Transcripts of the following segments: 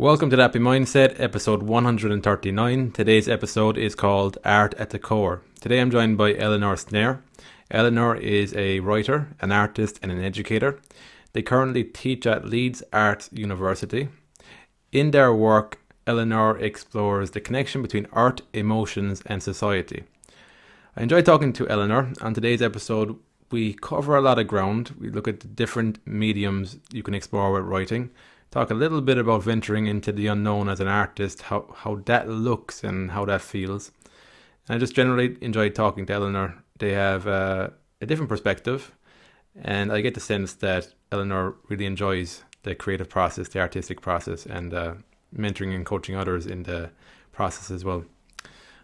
Welcome to the Happy Mindset, episode 139. Today's episode is called Art at the Core. Today I'm joined by Eleanor Snare. Eleanor is a writer, an artist, and an educator. They currently teach at Leeds Arts University. In their work, Eleanor explores the connection between art, emotions, and society. I enjoyed talking to Eleanor. On today's episode, we cover a lot of ground. We look at the different mediums you can explore with writing. Talk a little bit about venturing into the unknown as an artist, how that looks and how that feels. And I just generally enjoyed talking to Eleanor. They have a different perspective, and I get the sense that Eleanor really enjoys the creative process, the artistic process, and mentoring and coaching others in the process as well.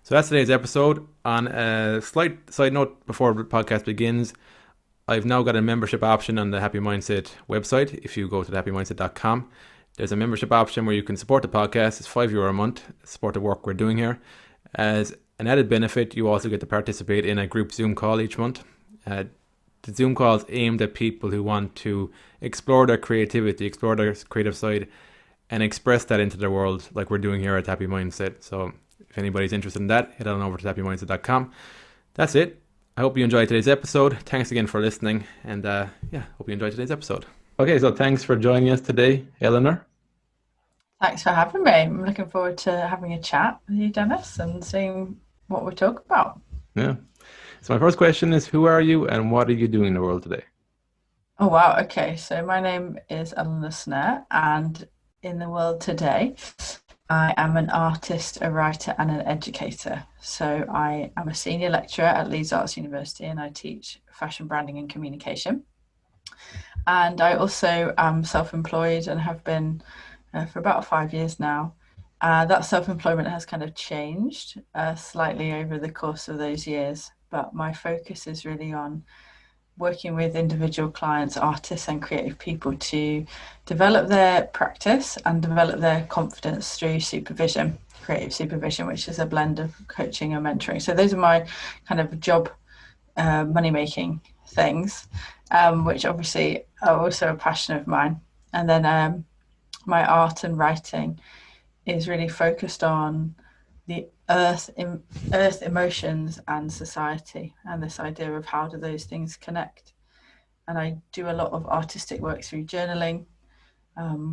So that's today's episode. On a slight side note before the podcast begins, I've now got a membership option on the Happy Mindset website. If you go to thehappymindset.com, there's a membership option where you can support the podcast. It's €5 a month, support the work we're doing here. As an added benefit, you also get to participate in a group Zoom call each month. The Zoom call is aimed at people who want to explore their creativity, explore their creative side, and express that into the world like we're doing here at Happy Mindset. So if anybody's interested in that, head on over to happymindset.com. That's it. I hope you enjoyed today's episode. Thanks again for listening, and hope you enjoyed today's episode. Okay, so thanks for joining us today, Eleanor. Thanks for having me. I'm looking forward to having a chat with you, Dennis, and seeing what we talk about. Yeah. So my first question is, who are you and what are you doing in the world today? Oh, wow. Okay, so my name is Eleanor Snare, and in the world today, I am an artist, a writer, and an educator. So I am a senior lecturer at Leeds Arts University, and I teach fashion branding and communication. And I also am self-employed and have been for about 5 years now. That self-employment has kind of changed slightly over the course of those years, but my focus is really on working with individual clients, artists, and creative people to develop their practice and develop their confidence through supervision, creative supervision, which is a blend of coaching and mentoring. So those are my kind of job money-making things, which obviously are also a passion of mine. And then my art and writing is really focused on the earth emotions and society, and this idea of how do those things connect. And I do a lot of artistic work through journaling,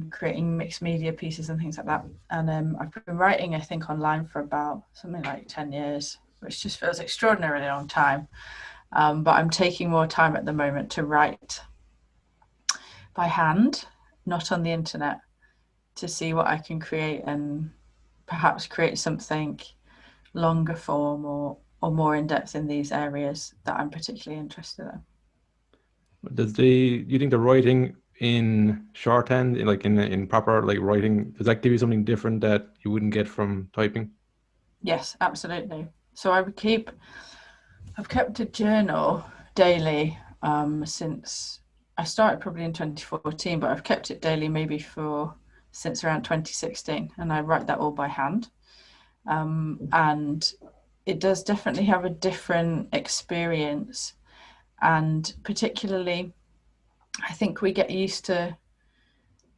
creating mixed media pieces and things like that. And I've been writing, I think, online for about something like 10 years, which just feels extraordinarily long time. But I'm taking more time at the moment to write by hand, not on the internet, to see what I can create and perhaps create something longer form or more in depth in these areas that I'm particularly interested in. You think the writing in shorthand, in proper writing, does that give you something different that you wouldn't get from typing? Yes, absolutely. So I've kept a journal daily since I started probably in 2014, but I've kept it daily maybe since around 2016, and I write that all by hand. And it does definitely have a different experience, and particularly I think we get used to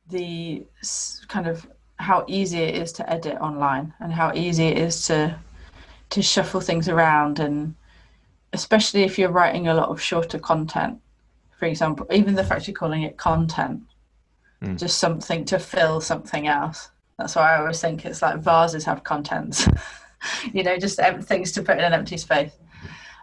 the kind of how easy it is to edit online and how easy it is to shuffle things around, and especially if you're writing a lot of shorter content, for example, even the fact you're calling it content, just something to fill something else. That's why I always think it's like vases have contents, just things to put in an empty space.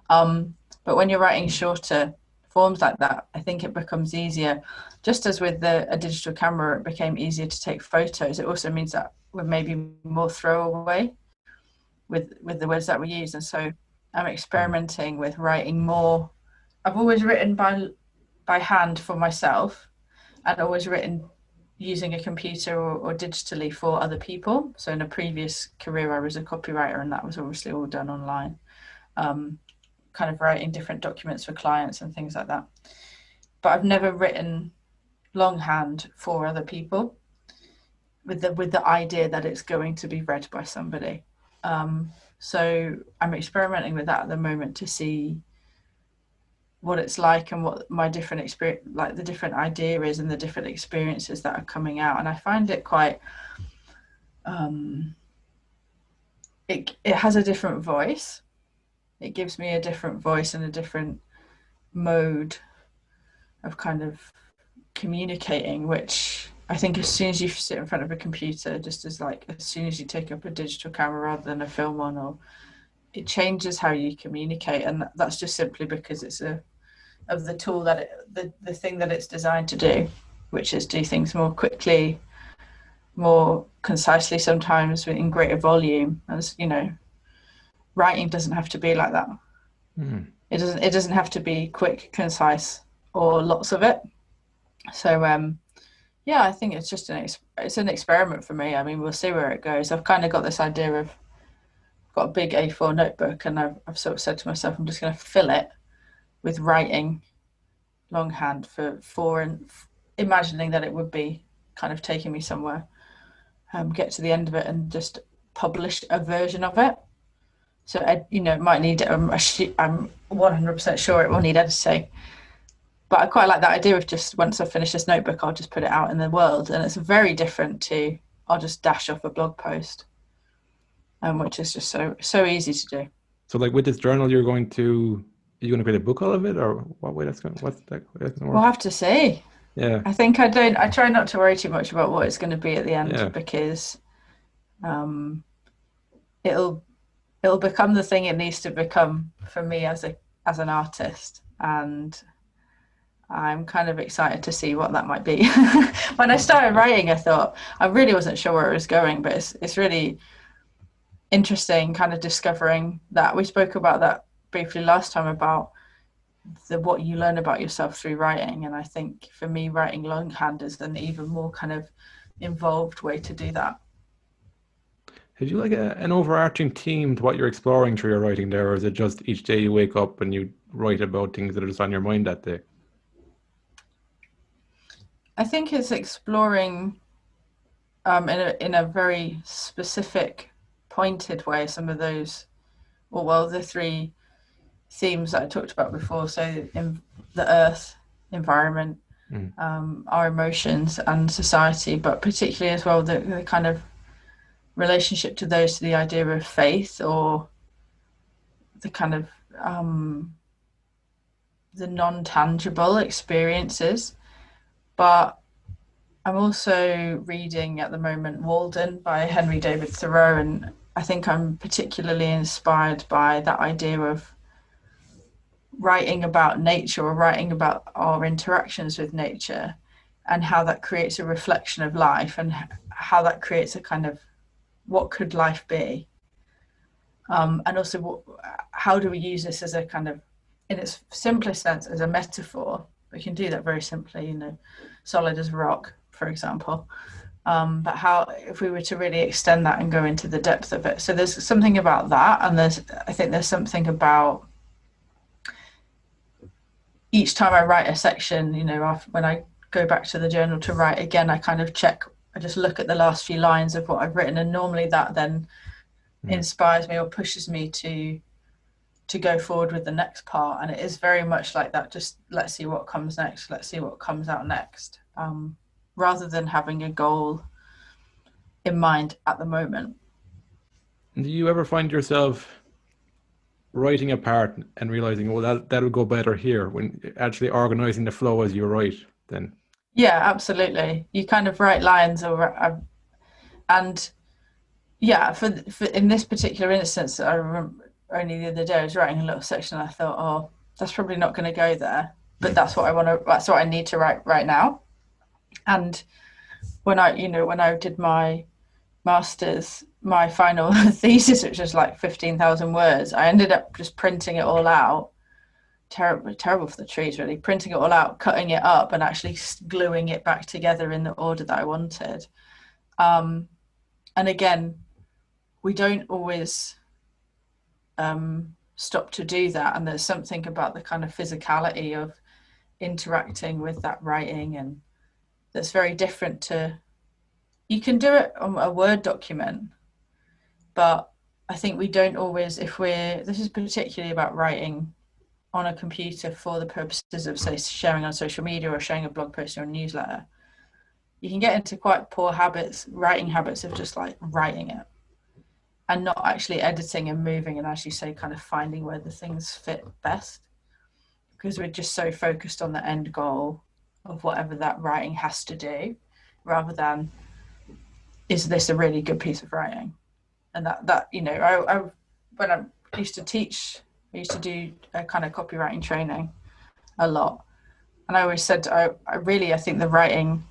But when you're writing shorter forms like that, I think it becomes easier. Just as with a digital camera, it became easier to take photos. It also means that we're maybe more throwaway with the words that we use. And so I'm experimenting with writing more. I've always written by hand for myself, and always written using a computer or digitally for other people. So in a previous career, I was a copywriter, and that was obviously all done online, kind of writing different documents for clients and things like that. But I've never written longhand for other people with the idea that it's going to be read by somebody. So I'm experimenting with that at the moment to see what it's like and what my different experience, like the different idea is and the different experiences that are coming out. And I find it quite um, it has a different voice. It gives me a different voice and a different mode of kind of communicating, which I think as soon as you sit in front of a computer, just as like as soon as you take up a digital camera rather than a film on, or it changes how you communicate, and that's just simply because it's a of the tool that the thing that it's designed to do, which is do things more quickly, more concisely, sometimes in greater volume. As you know, writing doesn't have to be like that. Hmm. It doesn't have to be quick, concise, or lots of it. So yeah, I think it's just it's an experiment for me. I mean, we'll see where it goes. I've kind of got this idea of got a big A4 notebook, and I've sort of said to myself, I'm just going to fill it with writing longhand and imagining that it would be kind of taking me somewhere. Get to the end of it and just publish a version of it. So it might need. I'm 100% sure it will need editing, but I quite like that idea of just once I finish this notebook, I'll just put it out in the world, and it's very different to I'll just dash off a blog post, which is just so easy to do. So like with this journal, are you going to create a book out of it, or what's that way that's going to We'll work? have to see. Yeah, I think I don't. I try not to worry too much about what it's going to be at the end yeah. because um, it'll it'll become the thing it needs to become for me as an artist, and I'm kind of excited to see what that might be. When I started Okay. writing, I thought I really wasn't sure where it was going, but it's really interesting, kind of discovering that. We spoke about that briefly last time about the what you learn about yourself through writing, and I think for me, writing longhand is an even more kind of involved way to do that. Have you like an overarching theme to what you're exploring through your writing there, or is it just each day you wake up and you write about things that are just on your mind that day? I think it's exploring in a very specific, pointed way some of those, or well, the three themes that I talked about before. So, in the earth, environment, Mm. our emotions, and society, but particularly as well the kind of relationship to those to the idea of faith or the kind of um, the non-tangible experiences. But I'm also reading at the moment Walden by Henry David Thoreau, and I think I'm particularly inspired by that idea of writing about nature or writing about our interactions with nature and how that creates a reflection of life and how that creates a kind of what could life be, and also how do we use this as a kind of in its simplest sense as a metaphor. We can do that very simply, solid as rock, for example. But how, if we were to really extend that and go into the depth of it? So there's something about that, and I think there's something about each time I write a section, when I go back to the journal to write again, I kind of check. I just look at the last few lines of what I've written, and normally that then Mm. inspires me or pushes me to go forward with the next part. And it is very much like that. Just let's see what comes next. Let's see what comes out next, rather than having a goal in mind at the moment. Do you ever find yourself writing a part and realizing, well, that'll go better here when actually organizing the flow as you write? Then, Yeah, absolutely. You kind of write lines, and yeah, for in this particular instance, I remember only the other day I was writing a little section, and I thought, oh, that's probably not going to go there, but that's what I want to. That's what I need to write right now. And when I did my master's, my final thesis, which was like 15,000 words, I ended up just printing it all out. Terrible for the trees, really. Printing it all out, cutting it up, and actually gluing it back together in the order that I wanted. Um, and again, we don't always stop to do that. And there's something about the kind of physicality of interacting with that writing, and that's very different to you can do it on a Word document, but I think we don't always, if we're, this is particularly about writing on a computer for the purposes of, say, sharing on social media or sharing a blog post or a newsletter. you can get into quite poor writing habits of just like writing it and not actually editing and moving and, as you say, kind of finding where the things fit best, because we're just so focused on the end goal of whatever that writing has to do, rather than, is this a really good piece of writing? And that I when I used to teach, I used to do a kind of copywriting training a lot, and I always said I think the writing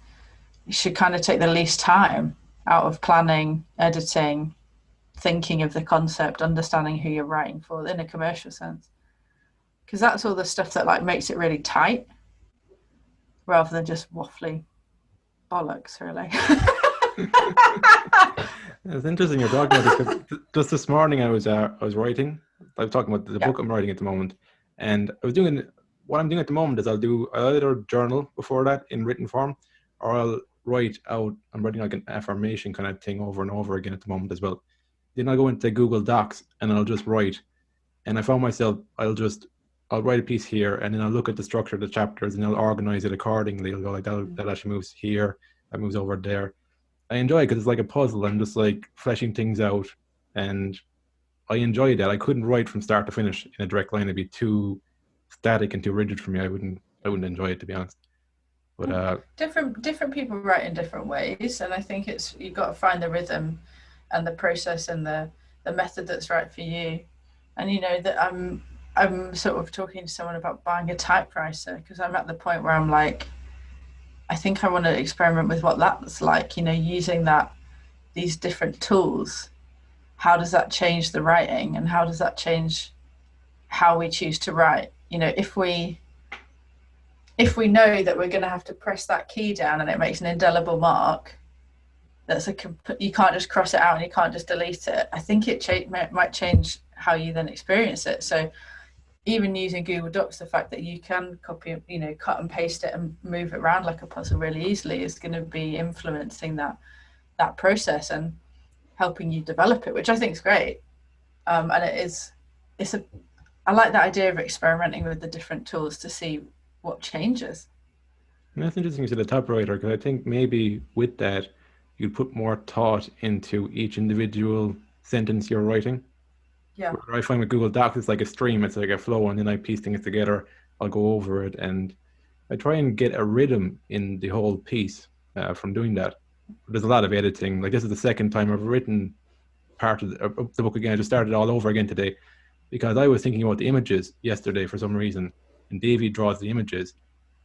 should kind of take the least time out of planning, editing, thinking of the concept, understanding who you're writing for in a commercial sense, because that's all the stuff that like makes it really tight, rather than just waffly bollocks, really. It's interesting you're talking about this because just this morning I was writing. I was talking about the Yeah. book I'm writing at the moment, and I was doing what I'm doing at the moment is I'll either journal before that in written form, or I'll write out. I'm writing like an affirmation kind of thing over and over again at the moment as well. Then I'll go into Google Docs and I'll just write. And I found myself I'll write a piece here and then I'll look at the structure of the chapters and I'll organize it accordingly. I'll go like that actually moves here, that moves over there. I enjoy it because it's like a puzzle. I'm just like fleshing things out, and I enjoy that. I couldn't write from start to finish in a direct line. It'd be too static and too rigid for me. I wouldn't enjoy it, to be honest. But Different people write in different ways, and I think it's, you've got to find the rhythm and the process and the method that's right for you. And that I'm sort of talking to someone about buying a typewriter, because I'm at the point where I'm like, I think I want to experiment with what that's like, using these different tools. How does that change the writing, and how does that change how we choose to write? If we know that we're going to have to press that key down and it makes an indelible mark, you can't just cross it out and you can't just delete it. I think it might change how you then experience it. So even using Google Docs, the fact that you can copy, cut and paste it and move it around like a puzzle really easily is going to be influencing that process and helping you develop it, which I think is great. And I like that idea of experimenting with the different tools to see what changes. that's interesting you said the typewriter because I think maybe with that you'd put more thought into each individual sentence you're writing. Yeah. Where I find with Google Docs, it's like a stream, it's like a flow, and then I piece things together. I'll go over it, and I try and get a rhythm in the whole piece from doing that. But there's a lot of editing. Like this is the second time I've written part of the book again. I just started all over again today because I was thinking about the images yesterday for some reason, and Davey draws the images,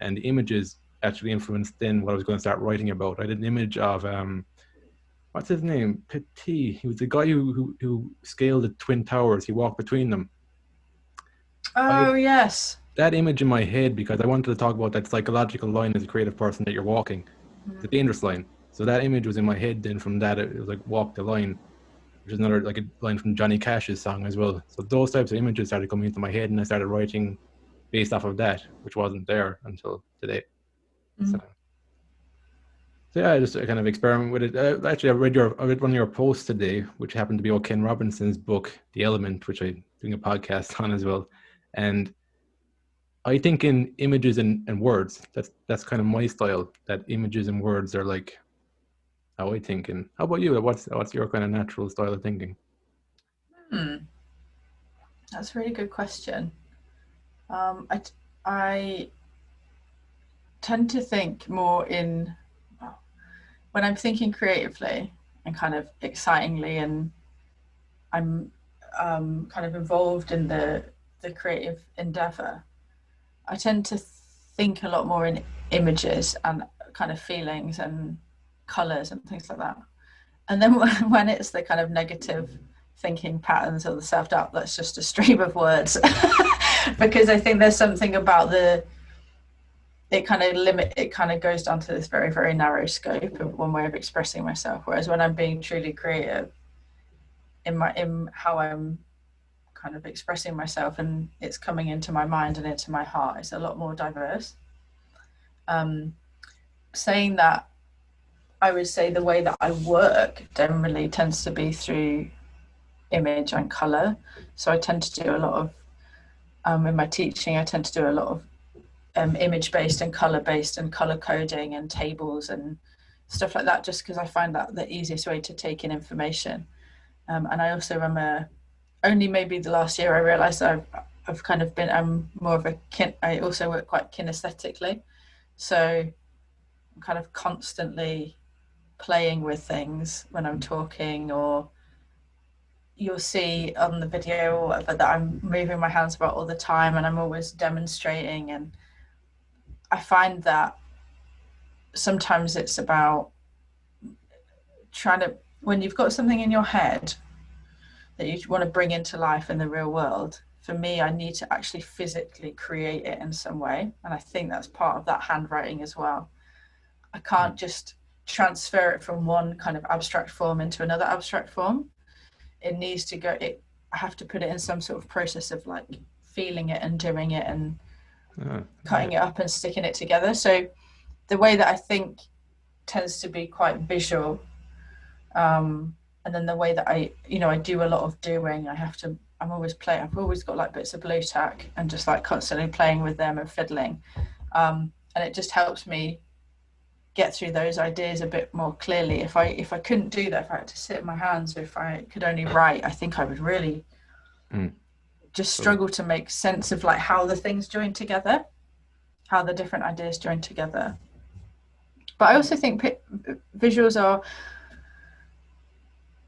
and the images actually influenced then what I was going to start writing about. I did an image of what's his name? Petit. He was the guy who scaled the Twin Towers. He walked between them. Oh, yes. That image in my head because I wanted to talk about that psychological line as a creative person that you're walking. It's a dangerous line. So that image was in my head then from that. It was like walk the line, which is another like a line from Johnny Cash's song as well. So those types of images started coming into my head and I started writing based off of that, which wasn't there until today. So yeah, I just kind of experiment with it. Actually, I read one of your posts today, which happened to be about Ken Robinson's book, The Element, which I'm doing a podcast on as well. And I think in images and words, that's kind of my style. That images and words are like how I think. And how about you? What's your kind of natural style of thinking? That's a really good question. I tend to think more when I'm thinking creatively and kind of excitingly, and I'm kind of involved in the creative endeavor. I tend to think a lot more in images and kind of feelings and colors and things like that. And then when it's the kind of negative thinking patterns or the self-doubt, that's just a stream of words. Because I think there's something about it kind of goes down to this very, very narrow scope of one way of expressing myself. Whereas when I'm being truly creative in how I'm kind of expressing myself and it's coming into my mind and into my heart, it's a lot more diverse. Saying that, I would say the way that I work generally tends to be through image and color. So I tend to do a lot of, in my teaching, I tend to do a lot of image-based and color-based and color coding and tables and stuff like that, just because I find that the easiest way to take in information. And I also am only maybe the last year I realised I've kind of been, I'm more of I also work quite kinesthetically. So I'm kind of constantly playing with things when I'm talking, or you'll see on the video or whatever that I'm moving my hands about all the time, and I'm always demonstrating. And I find that sometimes it's about trying to, when you've got something in your head that you want to bring into life in the real world, for me, I need to actually physically create it in some way. And I think that's part of that handwriting as well. I can't just transfer it from one kind of abstract form into another abstract form. It needs to go, I have to put it in some sort of process of like feeling it and doing it and cutting it up and sticking it together. So the way that I think tends to be quite visual. And then the way that I do a lot of doing, I'm always playing, I've always got like bits of blue tack and just like constantly playing with them and fiddling. And it just helps me get through those ideas a bit more clearly. If I couldn't do that, if I had to sit in my hands, or if I could only write, I think I would really just struggle to make sense of like how the things join together, how the different ideas join together. But I also think visuals are,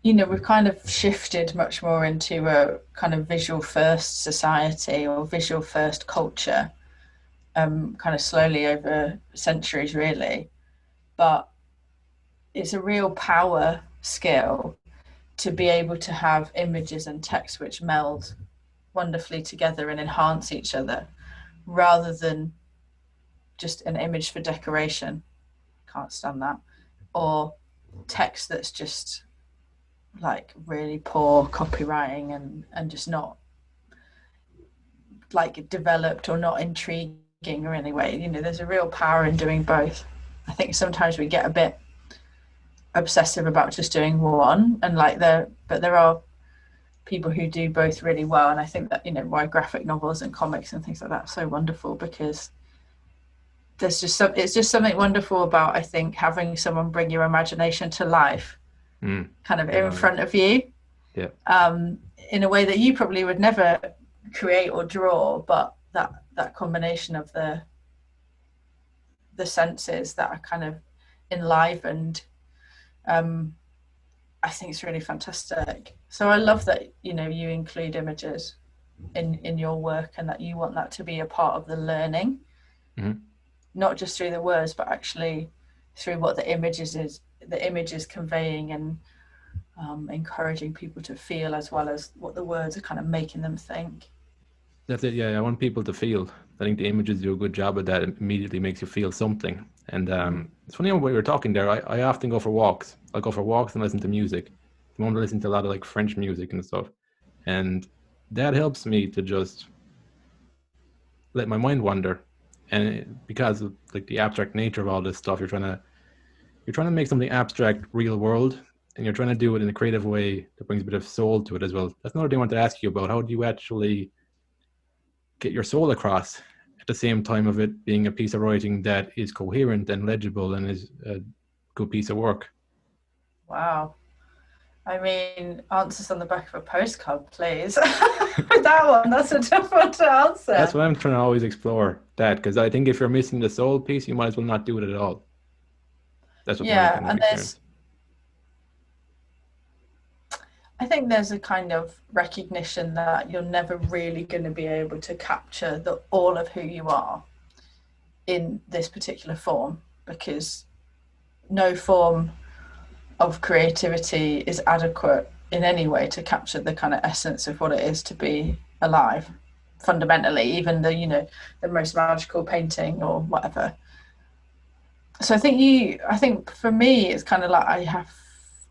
we've kind of shifted much more into a kind of visual first society or visual first culture, kind of slowly over centuries really. But it's a real power skill to be able to have images and text which meld wonderfully together and enhance each other, rather than just an image for decoration. Can't stand that. Or text that's just like really poor copywriting and just not like developed or not intriguing or anyway. There's a real power in doing both. I think sometimes we get a bit obsessive about just doing one, and but there are people who do both really well. And I think that, why graphic novels and comics and things like that are so wonderful, because it's just something wonderful about, I think, having someone bring your imagination to life kind of in front of you, in a way that you probably would never create or draw, but that combination of the senses that are kind of enlivened, I think it's really fantastic. So I love that you include images in your work, and that you want that to be a part of the learning, not just through the words, but actually through what the image is conveying, and encouraging people to feel, as well as what the words are kind of making them think. That's it. Yeah, I want people to feel. I think the images do a good job of that. It immediately makes you feel something. And it's funny when we were talking there. I often go for walks. I'll go for walks and listen to music. I want to listen to a lot of like French music and stuff, and that helps me to just let my mind wander. And because of like the abstract nature of all this stuff, you're trying to make something abstract real world, and you're trying to do it in a creative way that brings a bit of soul to it as well. That's another thing I want to ask you about. How do you actually get your soul across at the same time of it being a piece of writing that is coherent and legible and is a good piece of work? Wow. I mean, answers on the back of a postcard, please. That's a tough one to answer. That's what I'm trying to always explore, that, because I think if you're missing the soul piece, you might as well not do it at all. That's what my kind of experience. I think there's a kind of recognition that you're never really going to be able to capture all of who you are in this particular form, because no form of creativity is adequate in any way to capture the kind of essence of what it is to be alive, fundamentally, even the most magical painting or whatever. So I think for me it's kind of like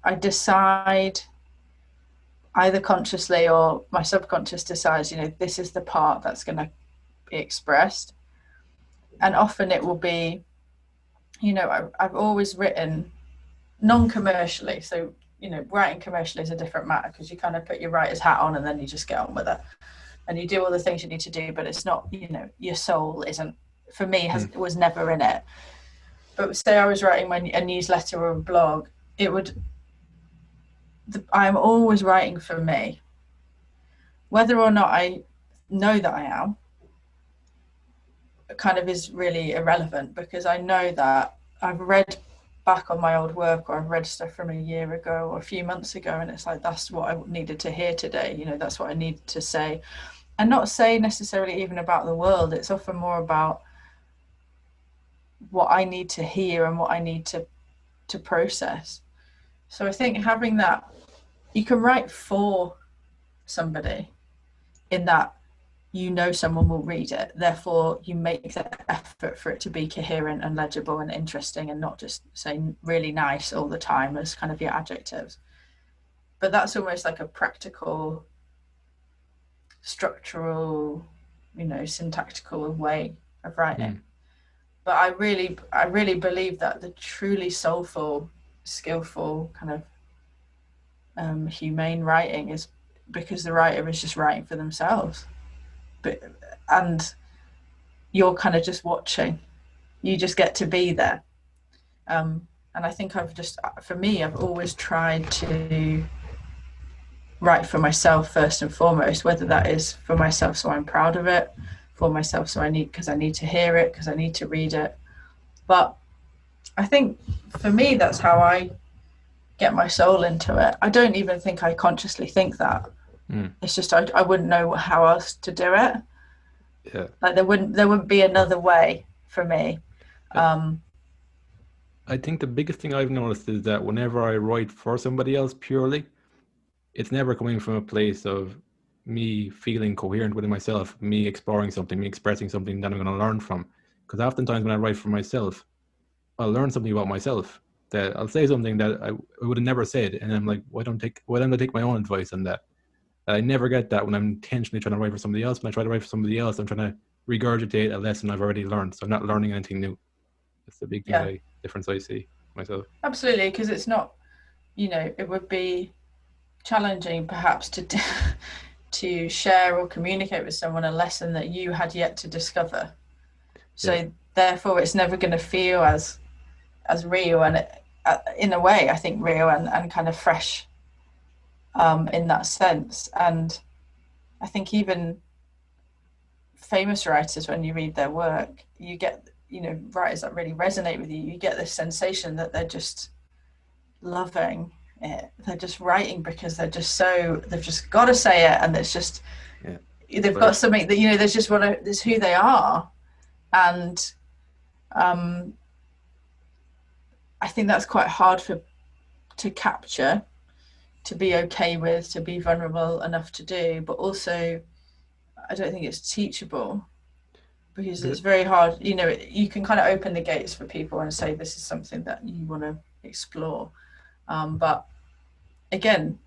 I decide, either consciously or my subconscious decides, this is the part that's going to be expressed. And often it will be, I've always written non-commercially. So, writing commercially is a different matter, because you kind of put your writer's hat on and then you just get on with it. And you do all the things you need to do, but it's not, your soul isn't, for me, was never in it. but say I was writing a newsletter or a blog, I'm always writing for me. Whether or not I know that I am kind of is really irrelevant, because I know that I've read back on my old work, or I've read stuff from a year ago or a few months ago, and it's like, that's what I needed to hear today. That's what I needed to say, and not say necessarily even about the world. It's often more about what I need to hear and what I need to process. So I think having that, you can write for somebody in that someone will read it, therefore you make the effort for it to be coherent and legible and interesting, and not just saying really nice all the time as kind of your adjectives. But that's almost like a practical, structural, syntactical way of writing. But I really believe that the truly soulful, skillful, kind of humane writing is because the writer is just writing for themselves. And you're kind of just watching. You just get to be there. And I think I've always tried to write for myself first and foremost, whether that is for myself so I'm proud of it, for myself because I need to hear it, because I need to read it. But I think for me, that's how I get my soul into it. I don't even think I consciously think that. It's just I wouldn't know how else to do it. Yeah. Like there wouldn't be another way for me. I think the biggest thing I've noticed is that whenever I write for somebody else purely, it's never coming from a place of me feeling coherent within myself, me exploring something, me expressing something that I'm going to learn from. Because oftentimes when I write for myself, I'll learn something about myself, that I'll say something that I would have never said, and I'm like, why don't I take my own advice on that? I never get that when I'm intentionally trying to write for somebody else. When I try to write for somebody else, I'm trying to regurgitate a lesson I've already learned. So I'm not learning anything new. That's the big thing, difference I see myself. Absolutely, because it's not, it would be challenging perhaps to share or communicate with someone a lesson that you had yet to discover. So therefore, it's never going to feel as real, and in a way, I think real and kind of fresh. In that sense. And I think even famous writers, when you read their work, you get, writers that really resonate with you, you get this sensation that they're just loving it. They're just writing because they've just got to say it, and it's just, they've got something that, there's just there's who they are. And I think that's quite hard to capture, to be okay with, to be vulnerable enough to do, but also I don't think it's teachable, because it's very hard. You can kind of open the gates for people and say this is something that you want to explore, but again,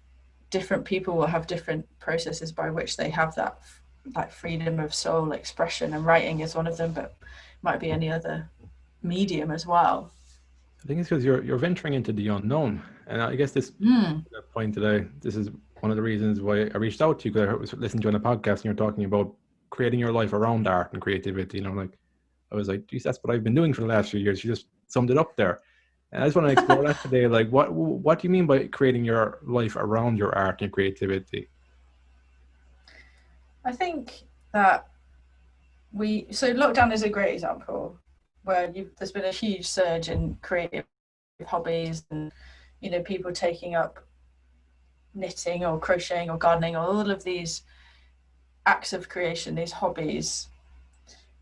different people will have different processes by which they have that like freedom of soul expression, and writing is one of them, but might be any other medium as well. I think it's because you're venturing into the unknown, and I guess this point today, this is one of the reasons why I reached out to you, because I was listening to you on a podcast and you're talking about creating your life around art and creativity. I was like, geez, that's what I've been doing for the last few years. You just summed it up there, and I just want to explore that today. Like, what do you mean by creating your life around your art and creativity? I think that so lockdown is a great example where there's been a huge surge in creative hobbies, and people taking up knitting or crocheting or gardening, or all of these acts of creation, these hobbies.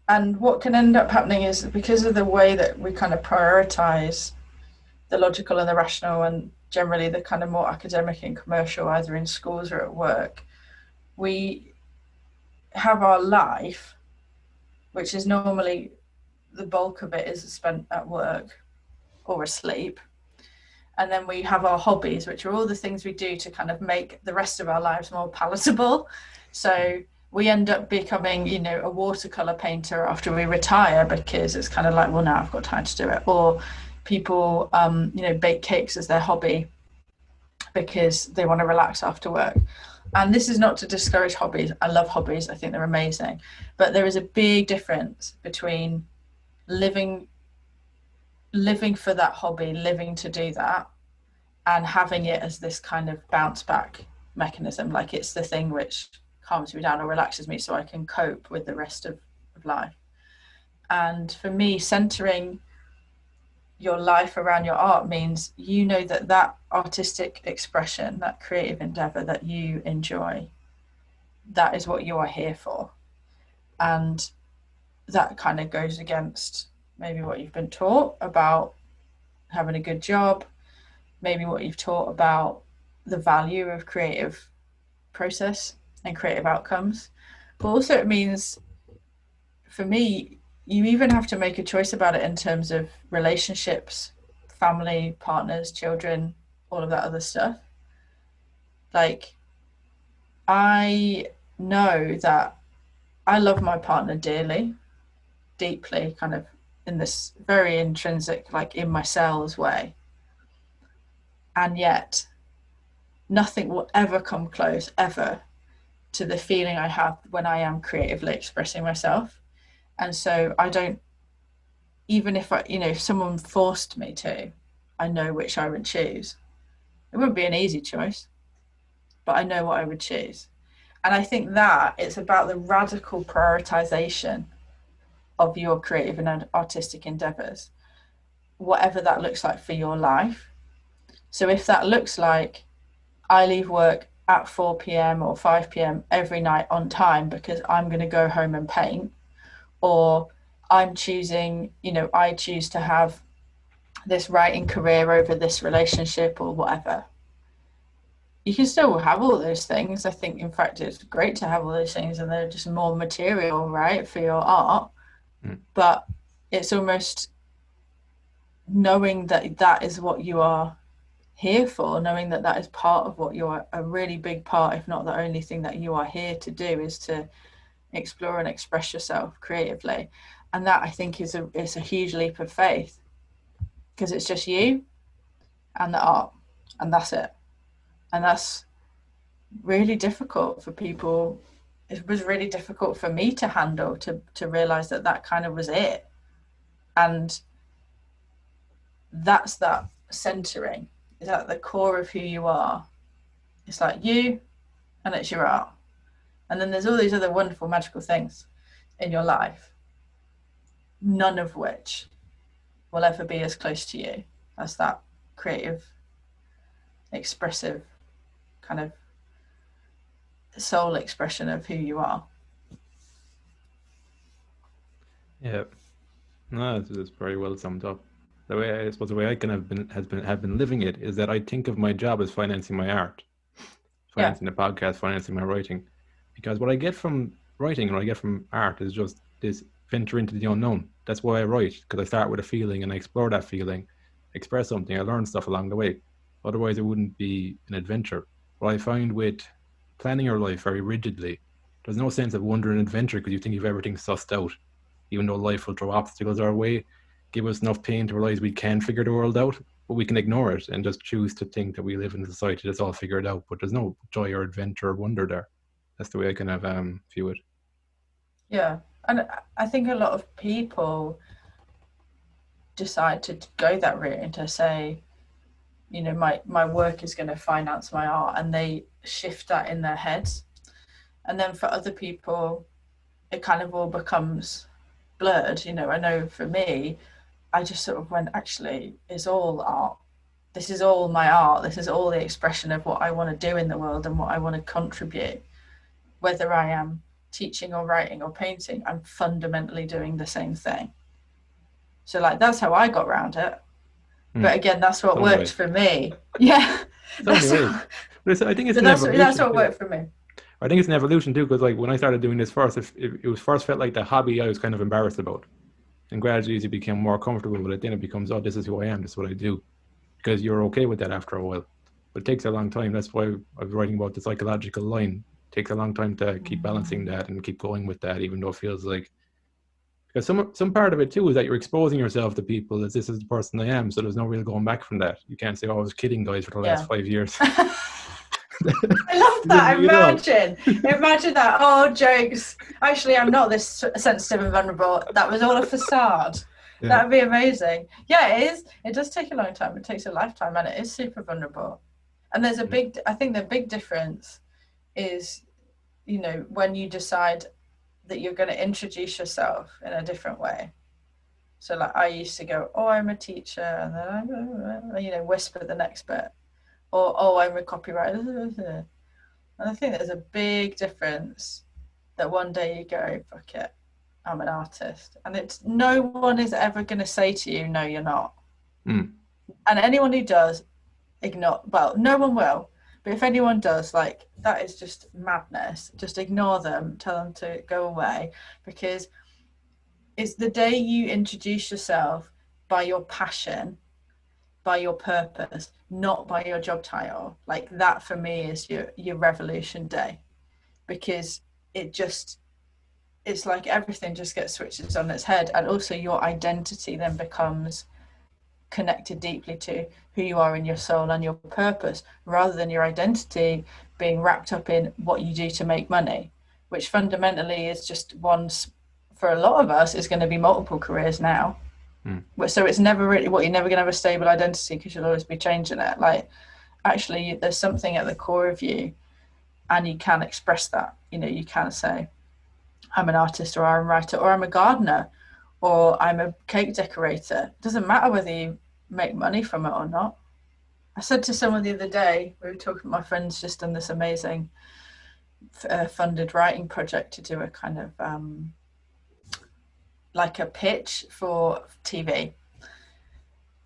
And what can end up happening is, because of the way that we kind of prioritize the logical and the rational, and generally the kind of more academic and commercial, either in schools or at work, we have our life, which is normally the bulk of it is spent at work or asleep. And then we have our hobbies, which are all the things we do to kind of make the rest of our lives more palatable. So we end up becoming, a watercolor painter after we retire, because it's kind of like, well, now I've got time to do it. Or people, bake cakes as their hobby because they want to relax after work. And this is not to discourage hobbies. I love hobbies. I think they're amazing. But there is a big difference between living living for that hobby, living to do that, and having it as this kind of bounce back mechanism, like it's the thing which calms me down or relaxes me so I can cope with the rest of life. And for me, centering your life around your art means you know that that artistic expression, that creative endeavor that you enjoy, that is what you are here for. And that kind of goes against maybe what you've been taught about having a good job, maybe what you've taught about the value of creative process and creative outcomes. But also, it means for me, you even have to make a choice about it in terms of relationships, family, partners, children, all of that other stuff. Like, I know that I love my partner dearly, deeply, kind of in this very intrinsic, like in my cells way. And yet, nothing will ever come close, ever, to the feeling I have when I am creatively expressing myself. And so I don't, even if if someone forced me to, I know which I would choose. It wouldn't be an easy choice, but I know what I would choose. And I think that it's about the radical prioritization of your creative and artistic endeavors, whatever that looks like for your life. So if that looks like I leave work at 4 p.m. or 5 p.m. every night on time because I'm going to go home and paint, or I'm choosing, I choose to have this writing career over this relationship or whatever. You can still have all those things. I think, in fact, it's great to have all those things and they're just more material, right, for your art. Mm. But it's almost knowing that that is what you are here for, knowing that that is part of what you're a really big part, if not the only thing that you are here to do, is to explore and express yourself creatively. And that, I think, is a huge leap of faith, because it's just you and the art, and that's it. And that's really difficult for people. It was really difficult for me to handle, to realize that that kind of was it. And that's that centering, is at the core of who you are. It's like you and it's your art. And then there's all these other wonderful, magical things in your life, none of which will ever be as close to you as that creative, expressive kind of soul expression of who you are. Yeah, no, it's very well summed up. I suppose the way I can have been living it is that I think of my job as financing my art, financing the podcast, financing my writing, because what I get from writing and what I get from art is just this venture into the unknown. That's why I write, because I start with a feeling and I explore that feeling, express something, I learn stuff along the way. Otherwise, it wouldn't be an adventure. What I find with planning your life very rigidly, there's no sense of wonder and adventure because you think you've everything sussed out, even though life will throw obstacles our way, give us enough pain to realize we can figure the world out, but we can ignore it and just choose to think that we live in a society that's all figured out. But there's no joy or adventure or wonder there. That's the way I kind of view it. Yeah. And I think a lot of people decide to go that route and to say, my work is going to finance my art, and they shift that in their heads. And then for other people, it kind of all becomes blurred. I know for me, I just sort of went, actually, it's all art. This is all my art. This is all the expression of what I want to do in the world and what I want to contribute. Whether I am teaching or writing or painting, I'm fundamentally doing the same thing. So that's how I got around it. But again, that's what worked for me. Yeah. That's I think it's that's what worked for me. I think it's an evolution too, because when I started doing this first, it was first felt like the hobby I was kind of embarrassed about. And gradually as you become more comfortable with it, then it becomes, oh, this is who I am, this is what I do. Because you're okay with that after a while. But it takes a long time. That's why I was writing about the psychological line. It takes a long time to keep balancing that and keep going with that, even though it feels like, because some part of it too is that you're exposing yourself to people as this is the person I am, so there's no real going back from that. You can't say, oh, I was kidding guys for the last 5 years. I love that. Imagine that. Oh, jokes. Actually, I'm not this sensitive and vulnerable. That was all a facade. Yeah. That'd be amazing. Yeah, it is. It does take a long time. It takes a lifetime, and it is super vulnerable. And there's a Mm. big, I think the big difference is, when you decide that you're going to introduce yourself in a different way. So like I used to go, oh, I'm a teacher, and then whisper the next bit, or oh, I'm a copywriter. And I think there's a big difference that one day you go, fuck it, I'm an artist. And it's no one is ever going to say to you, no, you're not. Mm. And anyone who does, ignore, well, no one will. But if anyone does, like, that is just madness. Just ignore them, tell them to go away, because it's the day you introduce yourself by your passion, by your purpose, not by your job title. Like that for me is your revolution day, because it just it's like everything just gets switches on its head, and also your identity then becomes connected deeply to who you are in your soul and your purpose, rather than your identity being wrapped up in what you do to make money, which fundamentally is just once for a lot of us is going to be multiple careers now. Mm. So it's never really what you're never going to have a stable identity, because you'll always be changing it. Like actually there's something at the core of you, and you can express that. You can say I'm an artist, or I'm a writer, or I'm a gardener, or I'm a cake decorator. It doesn't matter whether you make money from it or not. I said to someone the other day, we were talking, my friend's just done this amazing funded writing project to do a kind of like a pitch for TV.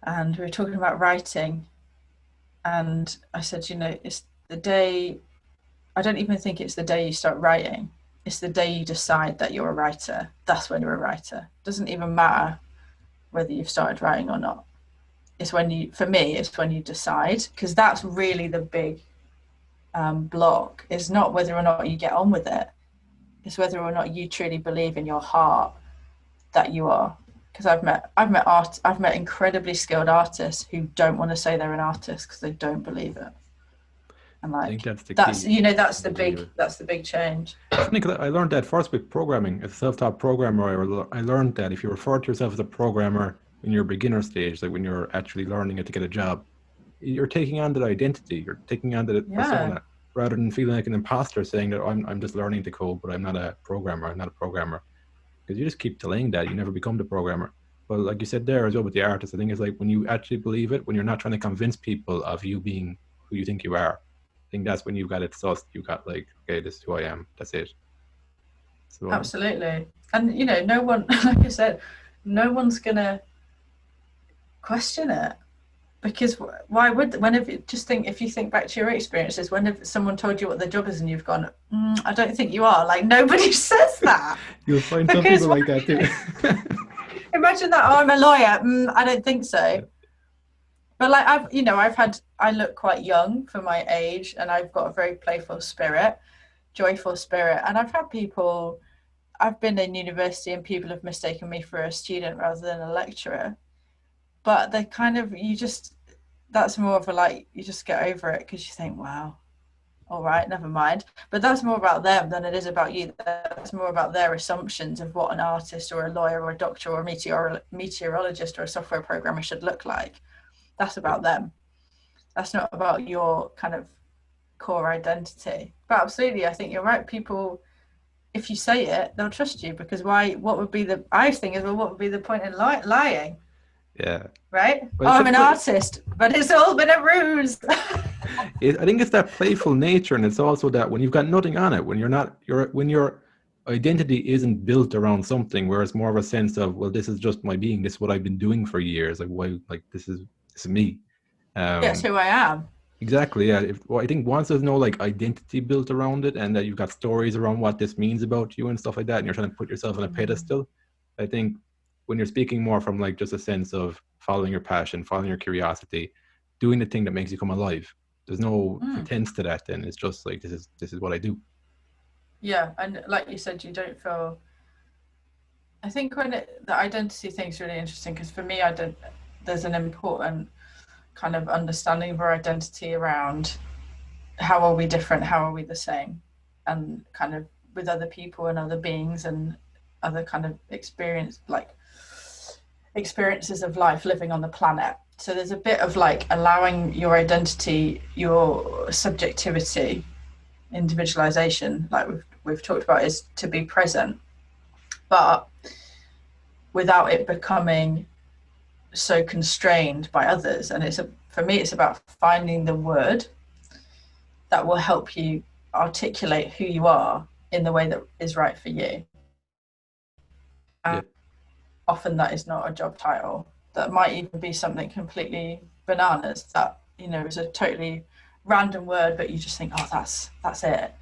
And we were talking about writing. And I said, it's the day, I don't even think it's the day you start writing. It's the day you decide that you're a writer. That's when you're a writer. It doesn't even matter whether you've started writing or not. It's for me, it's when you decide, because that's really the big block. It's not whether or not you get on with it. It's whether or not you truly believe in your heart that you are. Because I've met incredibly skilled artists who don't want to say they're an artist because they don't believe it. And I think like that's the key. that's the big change. It's funny because I learned that first with programming. As a self-taught programmer, I learned that if you refer to yourself as a programmer in your beginner stage, like when you're actually learning it to get a job, you're taking on that identity. You're taking on the Yeah, persona rather than feeling like an imposter saying that I'm just learning to code, but I'm not a programmer. I'm not a programmer. Because you just keep delaying that. You never become the programmer. But like you said there as well with the artist, I think it's like when you actually believe it, when you're not trying to convince people of you being who you think you are, I think that's when you've got it sussed. You got like, okay, this is who I am. That's it. So absolutely. And no one, like I said, no one's gonna question it, because why would whenever just think if you think back to your experiences, whenever someone told you what their job is and you've gone, I don't think you are, like nobody says that. you'll find some Because people like that too. imagine that, oh, I'm a lawyer, I don't think so. Yeah. But like I look quite young for my age, and I've got a very playful spirit, joyful spirit, and I've been in university and people have mistaken me for a student rather than a lecturer. But they kind of that's more of a, like, you just get over it because you think, wow, all right, never mind. But that's more about them than it is about you. That's more about their assumptions of what an artist or a lawyer or a doctor or a meteorologist or a software programmer should look like. That's Yeah. about them. That's not about your kind of core identity. But absolutely, I think you're right. People, if you say it, they'll trust you, because why? What would be the? I think as well. What would be the point in lying? Yeah. Right? But Oh, it's I'm that an artist, but it's all been a ruse. I think it's that playful nature, and it's also that when you've got nothing on it, when you're not, when your identity isn't built around something, where it's more of a sense of, well, this is just my being. This is what I've been doing for years. Like, why? Like, this is me. Yes, Um, who I am. exactly. Yeah. Well, I think once there's no like identity built around it, and that you've got stories around what this means about you and stuff like that, and you're trying to put yourself on a pedestal, I think when you're speaking more from like just a sense of following your passion, following your curiosity, doing the thing that makes you come alive. There's no Mm. pretense to that. Then it's just like this is what I do. Yeah, and like you said, you don't feel. I think the identity thing is really interesting, because for me, I don't. There's an important kind of understanding of our identity around how are we different, how are we the same, and kind of with other people and other beings and other kind of experience, like experiences of life living on the planet. So there's a bit of like allowing your identity, your subjectivity, individualization, like we've talked about, is to be present, but without it becoming so constrained by others. And for me, it's about finding the word that will help you articulate who you are in the way that is right for you. Yeah. And often that is not a job title. That might even be something completely bananas that, is a totally random word, but you just think, oh, that's it.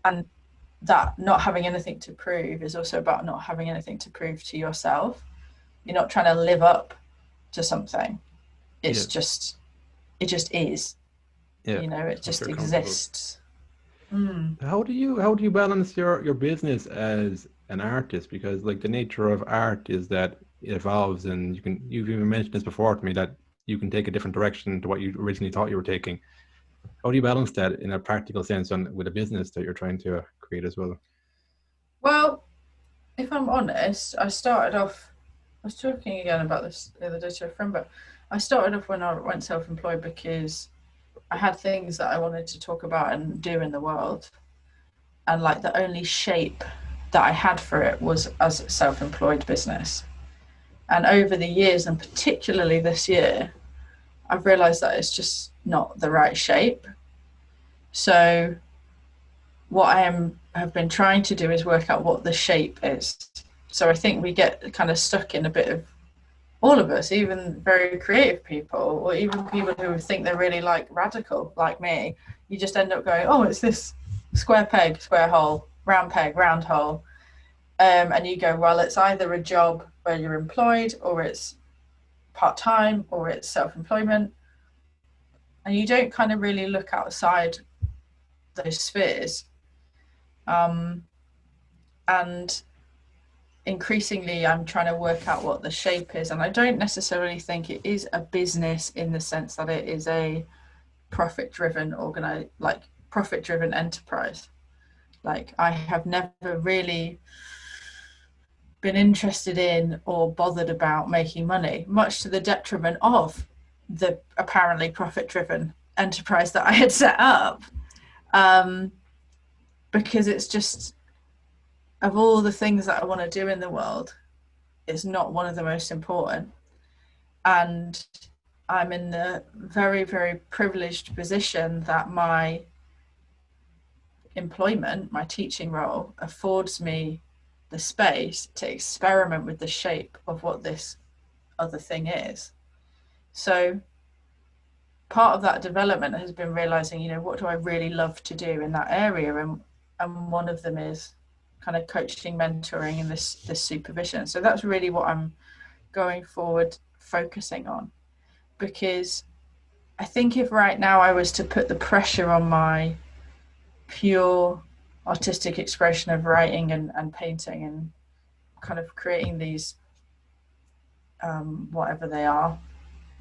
And that not having anything to prove is also about not having anything to prove to yourself. You're not trying to live up to something. Yeah. It just is, Yeah. it Once just you're comfortable. exists. Mm. How do you balance your business as an artist? Because like the nature of art is that it evolves, and you've even mentioned this before to me that you can take a different direction to what you originally thought you were taking. How do you balance that in a practical sense on with a business that you're trying to create as well? Well, if I'm honest, I was talking again about this the other day to a friend, but I started off when I went self-employed because I had things that I wanted to talk about and do in the world. And like the only shape that I had for it was as a self-employed business. And over the years, and particularly this year, I've realized that it's just not the right shape. So what have been trying to do is work out what the shape is. So I think we get kind of stuck in a bit of, all of us, even very creative people, or even people who think they're really like radical, like me, you just end up going, oh, it's this square peg, square hole, round peg, round hole. And you go, well, it's either a job where you're employed, or it's part time, or it's self employment. And you don't kind of really look outside those spheres. Um, and increasingly, I'm trying to work out what the shape is. And I don't necessarily think it is a business in the sense that it is a profit driven profit driven enterprise. Like, I have never really been interested in or bothered about making money, much to the detriment of the apparently profit driven enterprise that I had set up. Um, because it's just, of all the things that I want to do in the world, it's not one of the most important. And I'm in the very, very privileged position that my employment, my teaching role, affords me the space to experiment with the shape of what this other thing is. So part of that development has been realizing, what do I really love to do in that area? And one of them is kind of coaching, mentoring, and this supervision. So that's really what I'm going forward focusing on, because I think if right now I was to put the pressure on my pure artistic expression of writing and painting and kind of creating these whatever they are,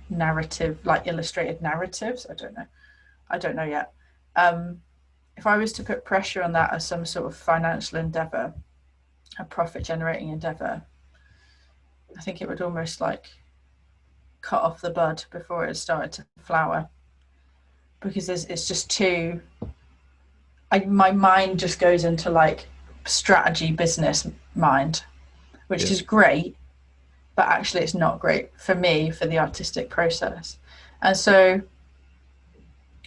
narrative, like illustrated narratives, I don't know yet. If I was to put pressure on that as some sort of financial endeavor, a profit generating endeavor, I think it would almost like cut off the bud before it started to flower, because it's just too, my mind just goes into like strategy business mind, which Yeah. is great, but actually it's not great for me for the artistic process. And so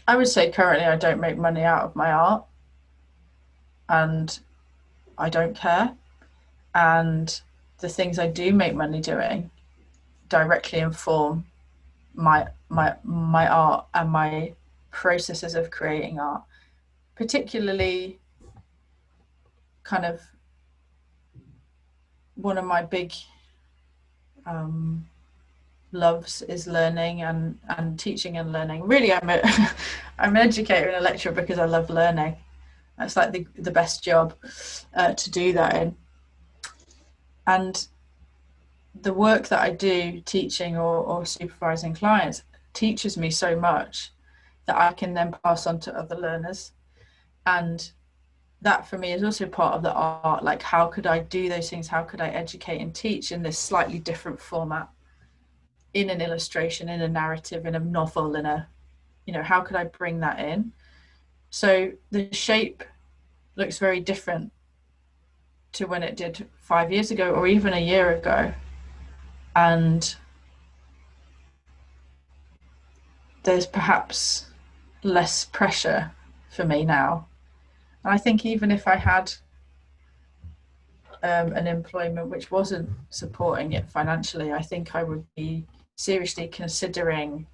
I would say currently I don't make money out of my art, and I don't care. And the things I do make money doing directly inform my art and my processes of creating art, particularly kind of one of my big loves is learning and teaching and learning. Really, I'm an educator and a lecturer because I love learning. That's like the best job to do that in. And the work that I do teaching or supervising clients teaches me so much that I can then pass on to other learners. And that for me is also part of the art. Like, how could I do those things? How could I educate and teach in this slightly different format, in an illustration, in a narrative, in a novel, in a, how could I bring that in? So the shape looks very different to when it did 5 years ago or even a year ago. And there's perhaps less pressure for me now. And I think even if I had an employment which wasn't supporting it financially, I think I would be seriously considering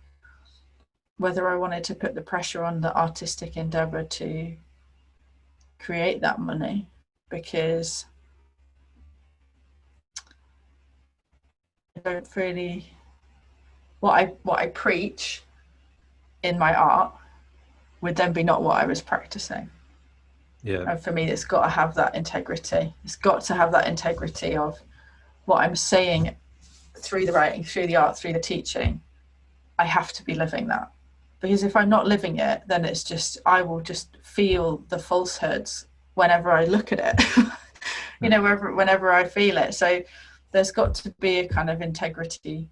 whether I wanted to put the pressure on the artistic endeavor to create that money, because I don't really, what I preach in my art would then be not what I was practicing. Yeah. And for me, it's got to have that integrity. It's got to have that integrity of what I'm saying through the writing, through the art, through the teaching. I have to be living that. Because if I'm not living it, then it's just, I will just feel the falsehoods whenever I look at it, whenever I feel it. So there's got to be a kind of integrity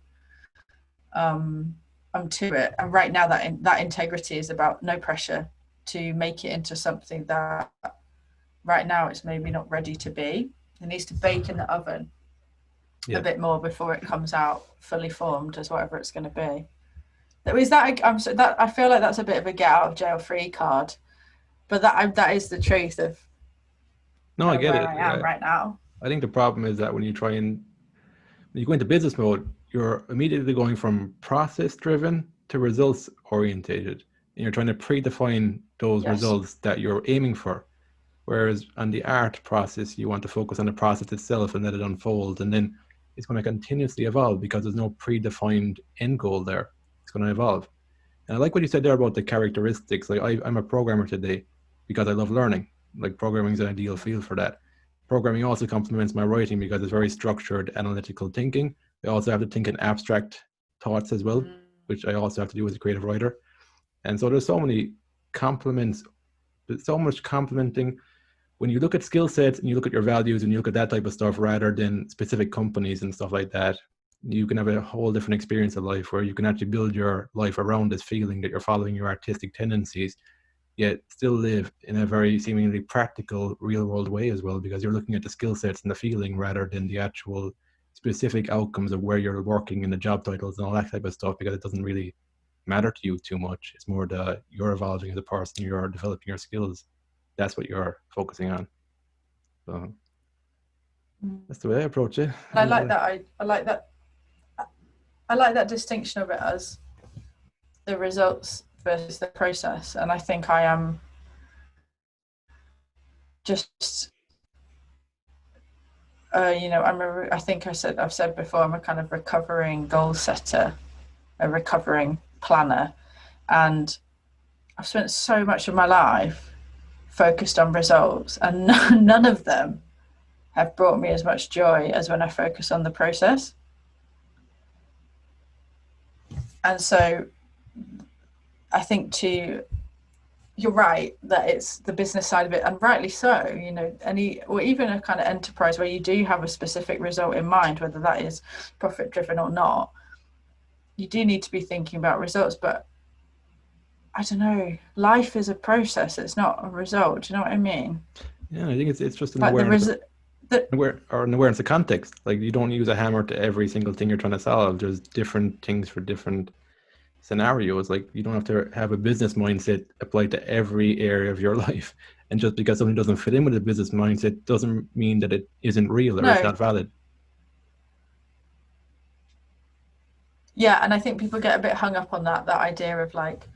to it. And right now that integrity is about no pressure to make it into something that right now it's maybe not ready to be. It needs to bake in the oven a bit more before it comes out fully formed as whatever it's going to be. Is that I feel like that's a bit of a get out of jail free card, but that is the truth of No, I get where it. I am right now. I think the problem is that when you go into business mode, you're immediately going from process driven to results orientated, and you're trying to predefine those Yes. results that you're aiming for. Whereas on the art process, you want to focus on the process itself and let it unfold, and then it's going to continuously evolve because there's no predefined end goal there. It's going to evolve. And I like what you said there about the characteristics. Like I'm a programmer today because I love learning. Like programming is an ideal field for that. Programming also complements my writing because it's very structured, analytical thinking. I also have to think in abstract thoughts as well, which I also have to do as a creative writer. And so there's so many complements, there's so much complementing when you look at skill sets and you look at your values and you look at that type of stuff rather than specific companies and stuff like that. You can have a whole different experience of life where you can actually build your life around this feeling that you're following your artistic tendencies, yet still live in a very seemingly practical, real world way as well, because you're looking at the skill sets and the feeling rather than the actual specific outcomes of where you're working and the job titles and all that type of stuff, because it doesn't really matter to you too much. It's more you're evolving as a person, you're developing your skills. That's what you're focusing on. So that's the way I approach it. And I like that. I like that. I like that distinction of it as the results versus the process. And I think I am just, I think I've said before, I'm a kind of recovering goal setter, a recovering planner. And I've spent so much of my life focused on results, and none of them have brought me as much joy as when I focus on the process. And so I think you're right that it's the business side of it, and rightly so, or even a kind of enterprise where you do have a specific result in mind, whether that is profit driven or not, you do need to be thinking about results. But I don't know, life is a process, it's not a result. Do you know what I mean? Yeah, I think it's just an Like awareness an awareness of context. Like you don't use a hammer to every single thing you're trying to solve. There's different things for different scenarios. Like you don't have to have a business mindset applied to every area of your life. And just because something doesn't fit in with a business mindset doesn't mean that it isn't real or it's no. not valid. Yeah, and I think people get a bit hung up on that idea of like,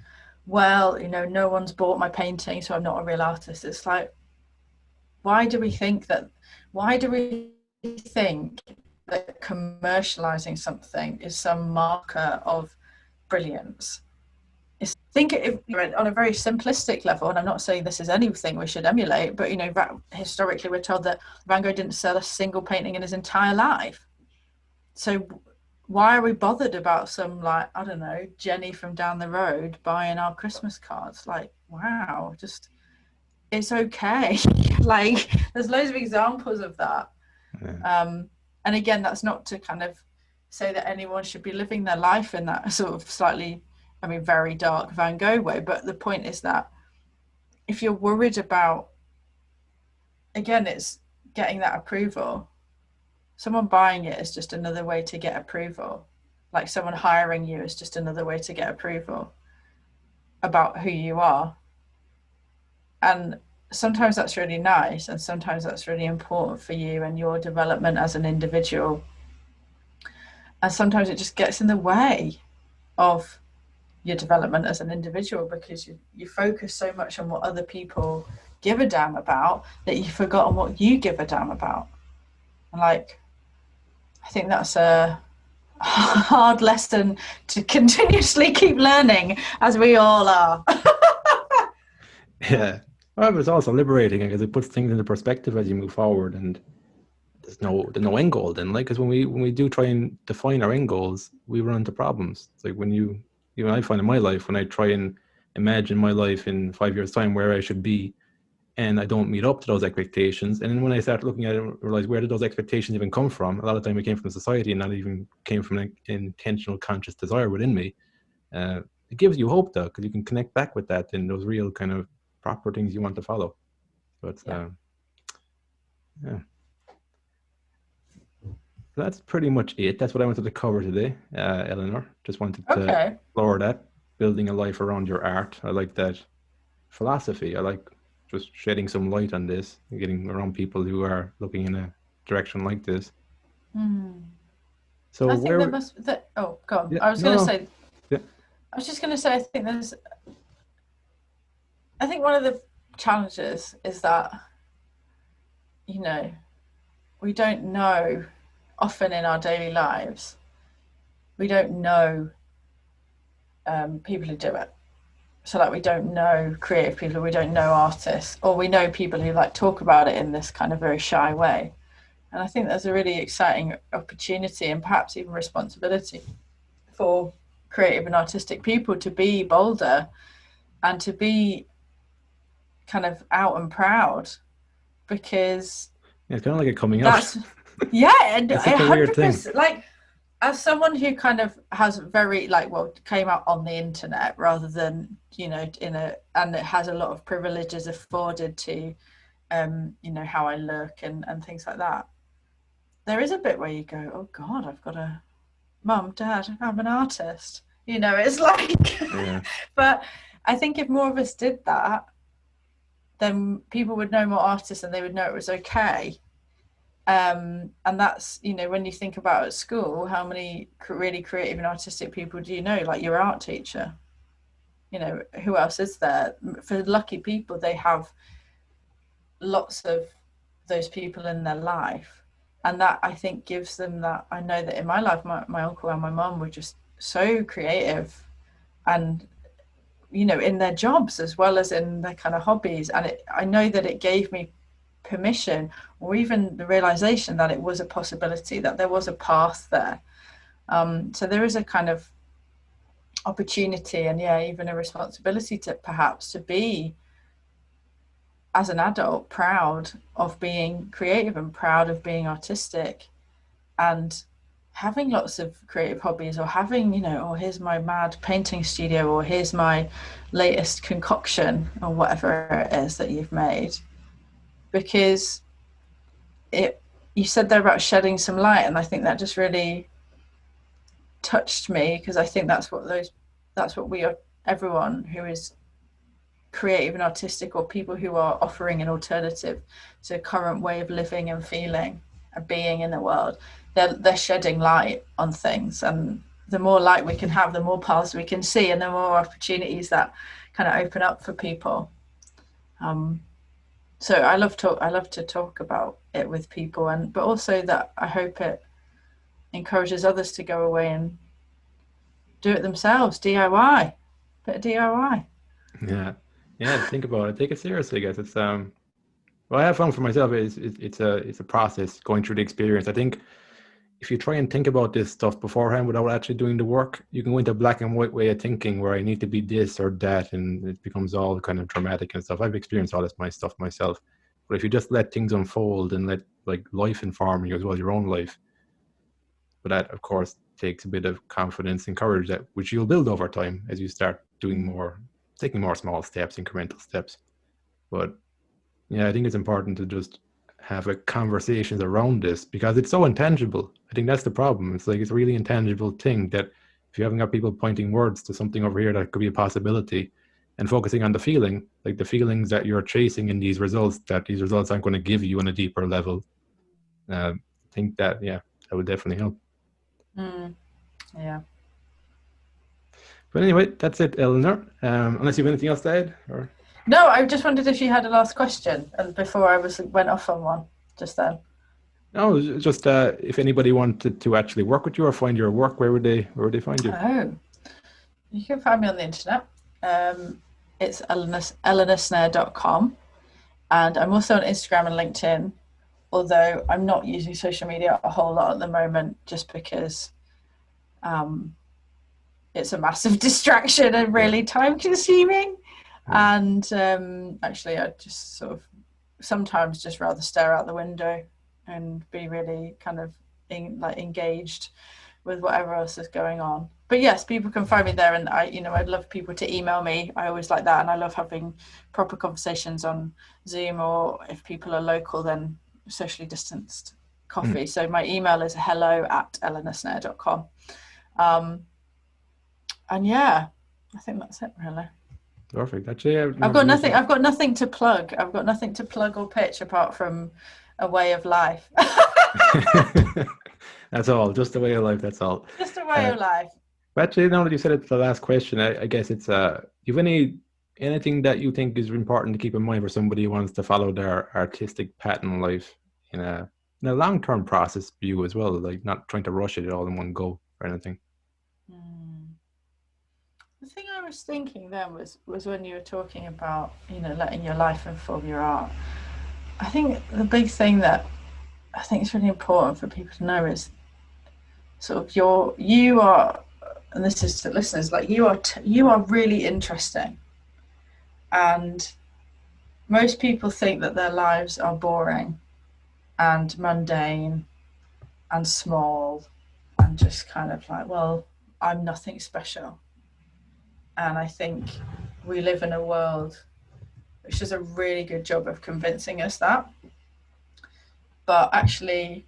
well, no one's bought my painting, so I'm not a real artist. It's like, why do we think that commercializing something is some marker of brilliance? On a very simplistic level, and I'm not saying this is anything we should emulate, but historically we're told that Van Gogh didn't sell a single painting in his entire life. So why are we bothered about some, like, I don't know, Jenny from down the road buying our Christmas cards? Like, wow, just it's okay. Like there's loads of examples of that. Yeah. And again, that's not to kind of say that anyone should be living their life in that sort of slightly, I mean, very dark Van Gogh way. But the point is that if you're worried about, again, it's getting that approval. Someone buying it is just another way to get approval. Like someone hiring you is just another way to get approval about who you are. And sometimes that's really nice, and sometimes that's really important for you and your development as an individual. And sometimes it just gets in the way of your development as an individual because you focus so much on what other people give a damn about that you've forgotten what you give a damn about. And like, I think that's a hard lesson to continuously keep learning, as we all are. Yeah. Well, but it's also liberating because it puts things into perspective as you move forward, and there's no end goal then. Like, because when we do try and define our end goals, we run into problems. It's like when I find in my life when I try and imagine my life in 5 years' time where I should be, and I don't meet up to those expectations. And then when I start looking at it and realize where did those expectations even come from? A lot of the time it came from society and not even came from an intentional conscious desire within me. It gives you hope though, because you can connect back with that and those real kind of proper things you want to follow. So it's Yeah. yeah. So that's pretty much it. That's what I wanted to cover today, Eleanor. Just wanted to Okay. explore that, building a life around your art. I like that philosophy. I like just shedding some light on this, getting around people who are looking in a direction like this. So I think there where? must that oh go on. Yeah, I was no, gonna no, say yeah, I was just gonna say I think one of the challenges is that, you know, we don't know often in our daily lives, we don't know people who do it. So like we don't know creative people, we don't know artists, or we know people who like talk about it in this kind of very shy way. And I think there's a really exciting opportunity and perhaps even responsibility for creative and artistic people to be bolder and to be kind of out and proud because yeah. It's kind of like a coming out. that's yeah, and It's such a weird thing. 100%. Like as someone who kind of has very like well came out on the internet rather than in a and it has a lot of privileges afforded to how I look and things like that. There is a bit where you go, oh God, I've got a mum, dad, I'm an artist. It's like, Yeah, but I think if more of us did that, then people would know more artists and they would know it was okay. And that's, when you think about at school, how many really creative and artistic people do you know? Like your art teacher, who else is there? For lucky people, they have lots of those people in their life. And that I think gives them that. I know that in my life, my uncle and my mum were just so creative and in their jobs as well as in their kind of hobbies. And I know that it gave me permission or even the realization that it was a possibility, that there was a path there. So there is a kind of opportunity and even a responsibility to perhaps to be, as an adult, proud of being creative and proud of being artistic and having lots of creative hobbies, or having, oh, here's my mad painting studio, or here's my latest concoction, or whatever it is that you've made. Because you said there about shedding some light, and I think that just really touched me, because I think that's what we are, everyone who is creative and artistic, or people who are offering an alternative to a current way of living and feeling and being in the world. They're shedding light on things, and the more light we can have, the more paths we can see, and the more opportunities that kind of open up for people. So I love to talk about it with people, but also that I hope it encourages others to go away and do it themselves, DIY, bit of DIY. yeah, yeah. Think about it. Take it seriously, guys. It's what I have found for myself is it's a process going through the experience. I think if you try and think about this stuff beforehand without actually doing the work, you can go into a black and white way of thinking where I need to be this or that, and it becomes all kind of dramatic and stuff. I've experienced all this my stuff myself. But if you just let things unfold and let like life inform you as well, your own life, but that of course takes a bit of confidence and courage that which you'll build over time as you start doing more, taking more small steps, incremental steps. But yeah, I think it's important to just have a conversations around this because it's so intangible. I think that's the problem. It's like it's a really intangible thing that if you haven't got people pointing words to something over here that could be a possibility and focusing on the feeling, like the feelings that you're chasing in these results, that these results aren't going to give you on a deeper level. I think that, yeah, that would definitely help. Yeah. But anyway, that's it, Eleanor. Unless you have anything else to add? Or? No, I just wondered if you had a last question before I went off on one just then. No, just if anybody wanted to actually work with you or find your work, where would they find you? Oh, you can find me on the internet. It's eleanorsnare.com, and I'm also on Instagram and LinkedIn, although I'm not using social media a whole lot at the moment just because it's a massive distraction and really time consuming. And actually I just sort of sometimes just rather stare out the window and be really kind of engaged with whatever else is going on. But yes, people can find me there, and I'd love people to email me. I always like that, and I love having proper conversations on Zoom, or if people are local, then socially distanced coffee. So my email is hello@eleanorsnare.com. And yeah, I think that's it really. Perfect. Actually, I've got nothing to plug. I've got nothing to plug or pitch apart from a way of life. That's all. Just a way of life. That's all. Just a way of life. But actually, now that you said it's the last question, I guess it's you have anything that you think is important to keep in mind for somebody who wants to follow their artistic path in life in a long-term process view as well, like not trying to rush it all in one go or anything. The thing I was thinking then was when you were talking about, letting your life inform your art. I think the big thing that I think is really important for people to know is sort of you are, and this is to listeners, like you are really interesting. And most people think that their lives are boring and mundane and small and just kind of like, well, I'm nothing special. And I think we live in a world which does a really good job of convincing us that. But actually,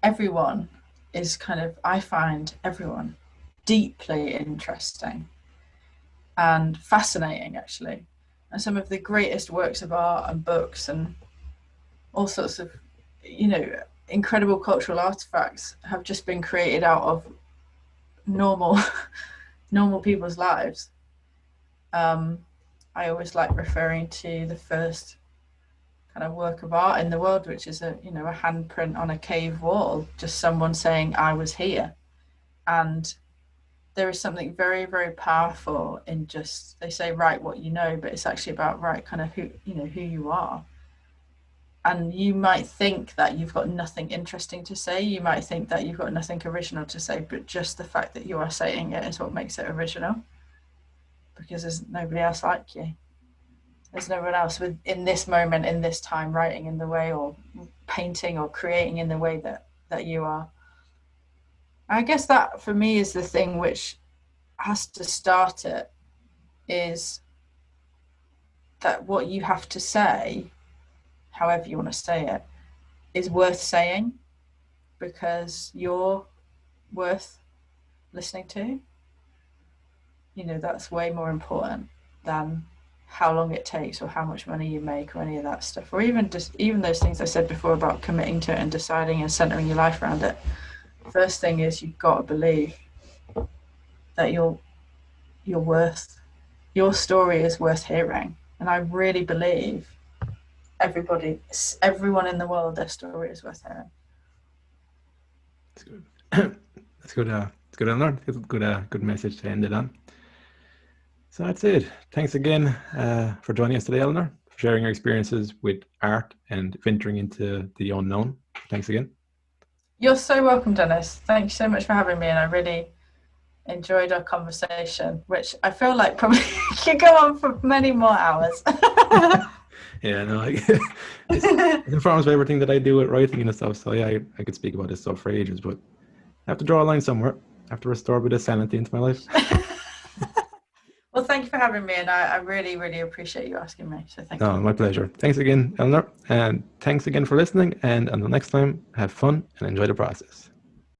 everyone is I find everyone deeply interesting and fascinating, actually. And some of the greatest works of art and books and all sorts of, incredible cultural artifacts have just been created out of normal people's lives. I always like referring to the first kind of work of art in the world, which is a handprint on a cave wall, just someone saying, I was here. And there is something very, very powerful in just, they say, write what you know, but it's actually about kind of who you are. And you might think that you've got nothing interesting to say. You might think that you've got nothing original to say, but just the fact that you are saying it is what makes it original. Because there's nobody else like you. There's no one else in this moment, in this time, writing in the way or painting or creating in the way that you are. I guess that for me is the thing which has to start it, is that what you have to say, however you want to say it, is worth saying, because you're worth listening to. That's way more important than how long it takes or how much money you make or any of that stuff, or even those things I said before about committing to it and deciding and centering your life around it. First thing is you've got to believe that your story is worth hearing. And I really believe everyone in the world, their story is worth hearing. That's good. That's good. It's good, Eleanor. Good message to end it on. So that's it. Thanks again for joining us today, Eleanor, for sharing your experiences with art and venturing into the unknown. Thanks again. You're so welcome, Dennis. Thank you so much for having me, and I really enjoyed our conversation, which I feel like probably could go on for many more hours. Yeah, no, it's it informs everything that I do with writing and stuff. So yeah, I could speak about this stuff for ages, but I have to draw a line somewhere. I have to restore a bit of sanity into my life. Well, thank you for having me, and I really, really appreciate you asking me. So thank No, you. my pleasure. Thanks again, Eleanor, and thanks again for listening. And until next time, have fun and enjoy the process.